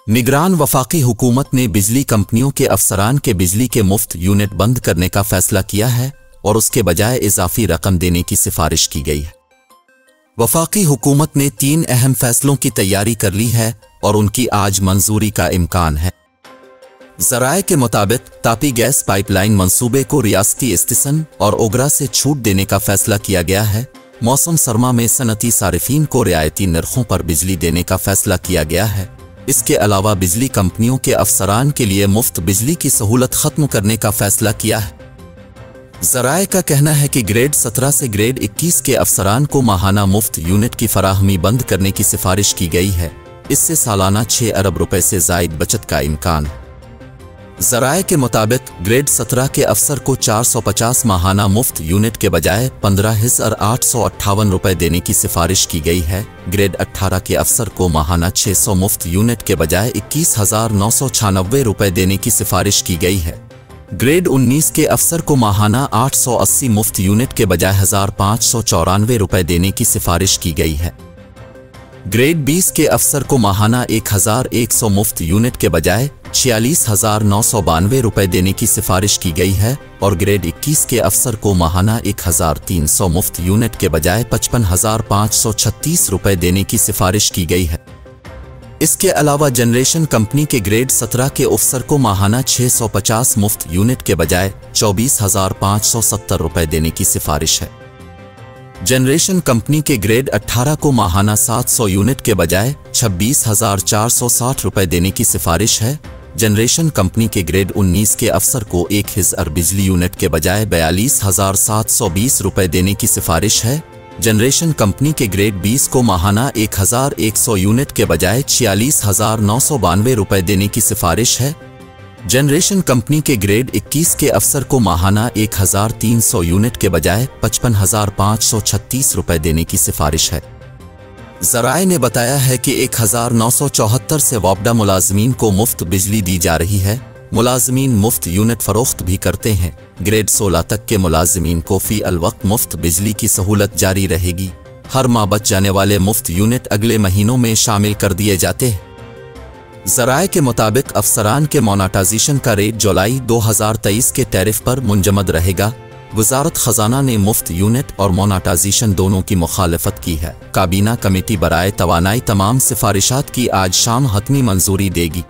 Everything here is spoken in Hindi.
निगरान वफाकी हुकूमत ने बिजली कंपनियों के अफसरान के बिजली के मुफ्त यूनिट बंद करने का फैसला किया है और उसके बजाय इजाफी रकम देने की सिफारिश की गई है। वफाकी हुकूमत ने 3 अहम फैसलों की तैयारी कर ली है और उनकी आज मंजूरी का इम्कान है। ज़राए के मुताबिक तापी गैस पाइपलाइन मंसूबे को रियासती स्टेशन और ओगरा से छूट देने का फैसला किया गया है। मौसम सरमा में सनती सारिफीन को रियायती नरखों पर बिजली देने का फैसला किया गया है। इसके अलावा बिजली कंपनियों के अफसरान के लिए मुफ्त बिजली की सहूलत खत्म करने का फैसला किया है। ज़राए का कहना है कि ग्रेड 17 से ग्रेड 21 के अफसरान को माहाना मुफ्त यूनिट की फराहमी बंद करने की सिफारिश की गई है। इससे सालाना 6 अरब रुपए से ज़ायद बचत का इम्कान है। ज़राए के मुताबिक ग्रेड 17 के अफसर को 450 माहाना मुफ्त यूनिट के बजाय 15,858 रुपए देने की सिफारिश की गई है। ग्रेड 18 के अफसर को माहाना 600 मुफ्त यूनिट के बजाय 21,996 रुपए देने की सिफारिश की गई है। ग्रेड 19 के अफसर को माहाना 880 मुफ्त यूनिट के बजाय 1,594 रुपए देने की सिफारिश की गई है। ग्रेड 20 के अफसर को माहाना 1,100 मुफ्त यूनिट के बजाय 46,992 रुपए देने की सिफारिश की गई है और ग्रेड 21 के अफसर को माहाना 1,300 मुफ्त यूनिट के बजाय 55,536 रुपए देने की सिफारिश की गई है। इसके अलावा जनरेशन कंपनी के ग्रेड 17 के अफसर को माहाना 650 मुफ्त यूनिट के बजाय 24,570 रुपए देने की सिफारिश है। जनरेशन कंपनी के ग्रेड 18 को माहाना 700 यूनिट के बजाय 26,460 रुपए देने की सिफारिश है। जनरेशन कंपनी के ग्रेड 19 के अफसर को 1,000 बिजली यूनिट के बजाय 42,720 रुपए देने की सिफारिश है। जनरेशन कंपनी के ग्रेड 20 को माहाना 1,100 यूनिट के बजाय 46,992 रुपए देने की सिफारिश है। जनरेशन कंपनी के ग्रेड 21 के अफसर को माहाना 1,300 यूनिट के बजाय 55,536 रुपए देने की सिफारिश है। ज़राए ने बताया है कि 1,974 से वापडा मुलाजमीन को मुफ्त बिजली दी जा रही है। मुलाजमीन मुफ्त यूनिट फरोख्त भी करते हैं। ग्रेड 16 तक के मुलाजमीन को फी अल वक्त मुफ्त बिजली की सहूलत जारी रहेगी। हर माह बच जाने वाले मुफ्त यूनिट अगले महीनों में शामिल कर दिए जाते हैं। ज़राए के मुताबिक अफसरान के मोनेटाइजेशन का रेट जुलाई 2023 के टैरिफ पर मुंजमद रहेगा। वजारत खजाना ने मुफ्त यूनिट और मोनेटाइजेशन दोनों की मुखालफत की है। काबीना कमेटी बराए तवानाई तमाम सिफारिशात की आज शाम हतमी मंजूरी देगी।